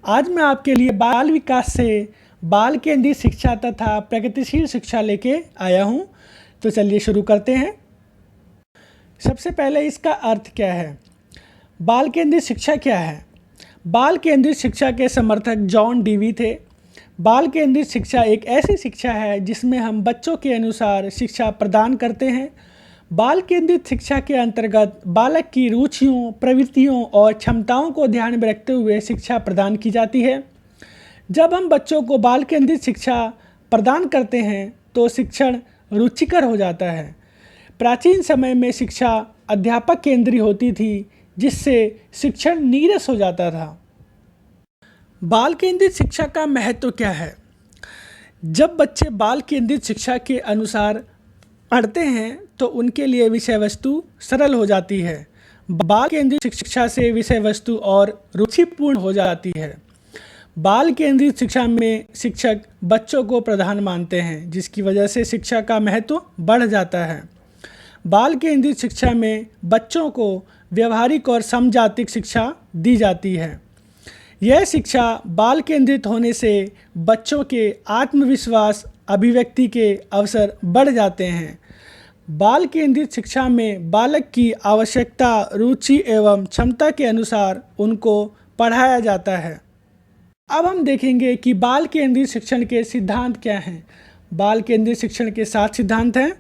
आज मैं आपके लिए बाल विकास से बाल केंद्रित शिक्षा तथा प्रगतिशील शिक्षा लेके आया हूँ। तो चलिए शुरू करते हैं। सबसे पहले इसका अर्थ क्या है? बाल केंद्रित शिक्षा क्या है? बाल केंद्रित शिक्षा के समर्थक जॉन डीवी थे। बाल केंद्रित शिक्षा एक ऐसी शिक्षा है जिसमें हम बच्चों के अनुसार शिक्षा प्रदान करते हैं। बाल केंद्रित शिक्षा के अंतर्गत बालक की रुचियों, प्रवृत्तियों और क्षमताओं को ध्यान में रखते हुए शिक्षा प्रदान की जाती है। जब हम बच्चों को बाल केंद्रित शिक्षा प्रदान करते हैं तो शिक्षण रुचिकर हो जाता है। प्राचीन समय में शिक्षा अध्यापक केंद्रीय होती थी, जिससे शिक्षण नीरस हो जाता था। बाल केंद्रित शिक्षा का महत्व क्या है? जब बच्चे बाल केंद्रित शिक्षा के अनुसार पढ़ते हैं तो उनके लिए विषय वस्तु सरल हो जाती है। बाल केंद्रित शिक्षा से विषय वस्तु और रुचिपूर्ण हो जाती है। बाल केंद्रित शिक्षा में शिक्षक बच्चों को प्रधान मानते हैं, जिसकी वजह से शिक्षा का महत्व बढ़ जाता है। बाल केंद्रित शिक्षा में बच्चों को व्यवहारिक और समजातिक शिक्षा दी जाती है। यह शिक्षा बाल केंद्रित होने से बच्चों के आत्मविश्वास, अभिव्यक्ति के अवसर बढ़ जाते हैं। बाल केंद्रित शिक्षा में बालक की आवश्यकता, रुचि एवं क्षमता के अनुसार उनको पढ़ाया जाता है। अब हम देखेंगे कि बाल केंद्रित शिक्षण के सिद्धांत क्या हैं। बाल केंद्रित शिक्षण के 7 सिद्धांत हैं।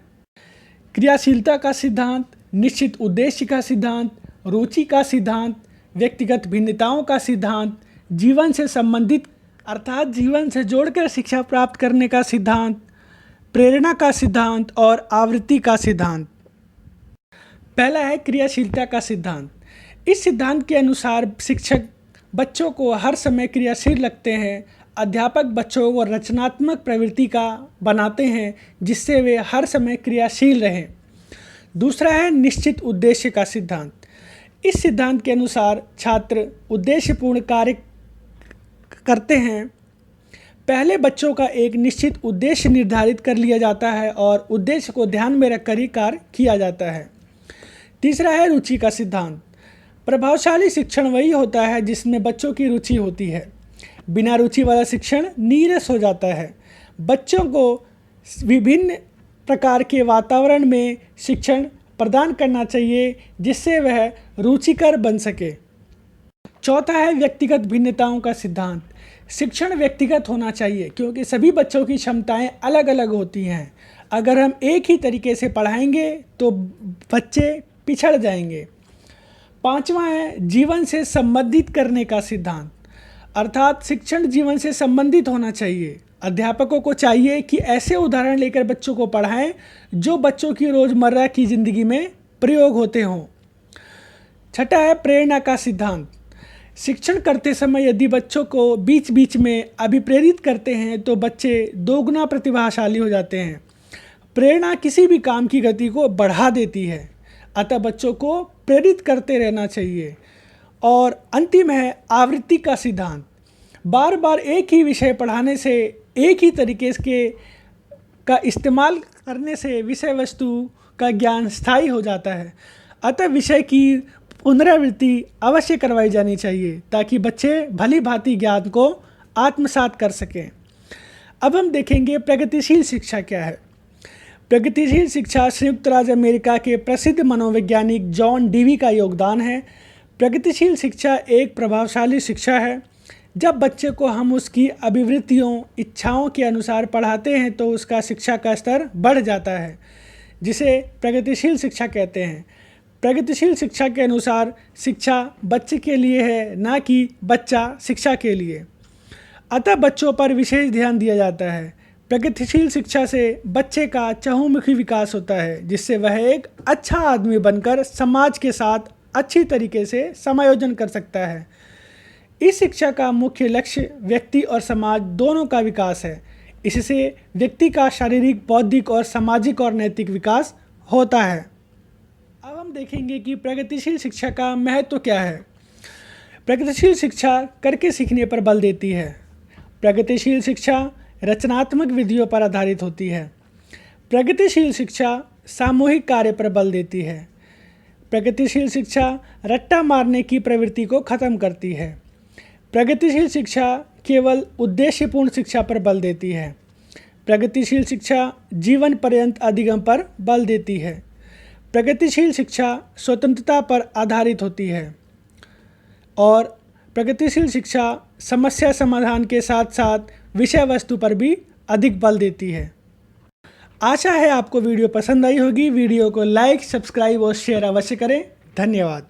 क्रियाशीलता का सिद्धांत, निश्चित उद्देश्य का सिद्धांत, रुचि का सिद्धांत, व्यक्तिगत भिन्नताओं का सिद्धांत, जीवन से संबंधित अर्थात जीवन से जोड़कर शिक्षा प्राप्त करने का सिद्धांत, प्रेरणा का सिद्धांत और आवृत्ति का सिद्धांत। पहला है क्रियाशीलता का सिद्धांत। इस सिद्धांत के अनुसार शिक्षक बच्चों को हर समय क्रियाशील रखते हैं। अध्यापक बच्चों को रचनात्मक प्रवृत्ति का बनाते हैं, जिससे वे हर समय क्रियाशील रहें। दूसरा है निश्चित उद्देश्य का सिद्धांत। इस सिद्धांत के अनुसार छात्र उद्देश्यपूर्ण कार्य करते हैं। पहले बच्चों का एक निश्चित उद्देश्य निर्धारित कर लिया जाता है और उद्देश्य को ध्यान में रखकर ही कार्य किया जाता है। तीसरा है रुचि का सिद्धांत। प्रभावशाली शिक्षण वही होता है जिसमें बच्चों की रुचि होती है। बिना रुचि वाला शिक्षण नीरस हो जाता है। बच्चों को विभिन्न प्रकार के वातावरण में शिक्षण प्रदान करना चाहिए, जिससे वह रुचिकर बन सके। चौथा है व्यक्तिगत भिन्नताओं का सिद्धांत। शिक्षण व्यक्तिगत होना चाहिए, क्योंकि सभी बच्चों की क्षमताएं अलग अलग होती हैं। अगर हम एक ही तरीके से पढ़ाएंगे तो बच्चे पिछड़ जाएंगे। पांचवा है जीवन से संबंधित करने का सिद्धांत, अर्थात शिक्षण जीवन से संबंधित होना चाहिए। अध्यापकों को चाहिए कि ऐसे उदाहरण लेकर बच्चों को पढ़ाएं जो बच्चों की रोज़मर्रा की ज़िंदगी में प्रयोग होते हों। छठा है प्रेरणा का सिद्धांत। शिक्षण करते समय यदि बच्चों को बीच बीच में अभिप्रेरित करते हैं तो बच्चे दोगुना प्रतिभाशाली हो जाते हैं। प्रेरणा किसी भी काम की गति को बढ़ा देती है, अतः बच्चों को प्रेरित करते रहना चाहिए। और अंतिम है आवृत्ति का सिद्धांत। बार बार एक ही विषय पढ़ाने से, एक ही तरीके का इस्तेमाल करने से विषय वस्तु का ज्ञान स्थायी हो जाता है। अतः विषय की पुनरावृत्ति अवश्य करवाई जानी चाहिए, ताकि बच्चे भली भांति ज्ञान को आत्मसात कर सकें। अब हम देखेंगे प्रगतिशील शिक्षा क्या है। प्रगतिशील शिक्षा संयुक्त राज्य अमेरिका के प्रसिद्ध मनोवैज्ञानिक जॉन डीवी का योगदान है। प्रगतिशील शिक्षा एक प्रभावशाली शिक्षा है। जब बच्चे को हम उसकी अभिवृत्तियों, इच्छाओं के अनुसार पढ़ाते हैं तो उसका शिक्षा का स्तर बढ़ जाता है, जिसे प्रगतिशील शिक्षा कहते हैं। प्रगतिशील शिक्षा के अनुसार शिक्षा बच्चे के लिए है, ना कि बच्चा शिक्षा के लिए। अतः बच्चों पर विशेष ध्यान दिया जाता है। प्रगतिशील शिक्षा से बच्चे का चहुमुखी विकास होता है, जिससे वह एक अच्छा आदमी बनकर समाज के साथ अच्छी तरीके से समायोजन कर सकता है। इस शिक्षा का मुख्य लक्ष्य व्यक्ति और समाज दोनों का विकास है। इससे व्यक्ति का शारीरिक, बौद्धिक और सामाजिक और नैतिक विकास होता है। अब हम देखेंगे कि प्रगतिशील शिक्षा का महत्व क्या है। प्रगतिशील शिक्षा करके सीखने पर बल देती है। प्रगतिशील शिक्षा रचनात्मक विधियों पर आधारित होती है। प्रगतिशील शिक्षा सामूहिक कार्य पर बल देती है। प्रगतिशील शिक्षा रट्टा मारने की प्रवृत्ति को खत्म करती है। प्रगतिशील शिक्षा केवल उद्देश्यपूर्ण शिक्षा पर बल देती है। प्रगतिशील शिक्षा जीवन पर्यंत अधिगम पर बल देती है। प्रगतिशील शिक्षा स्वतंत्रता पर आधारित होती है और प्रगतिशील शिक्षा समस्या समाधान के साथ साथ विषय वस्तु पर भी अधिक बल देती है। आशा है आपको वीडियो पसंद आई होगी। वीडियो को लाइक, सब्सक्राइब और शेयर अवश्य करें। धन्यवाद।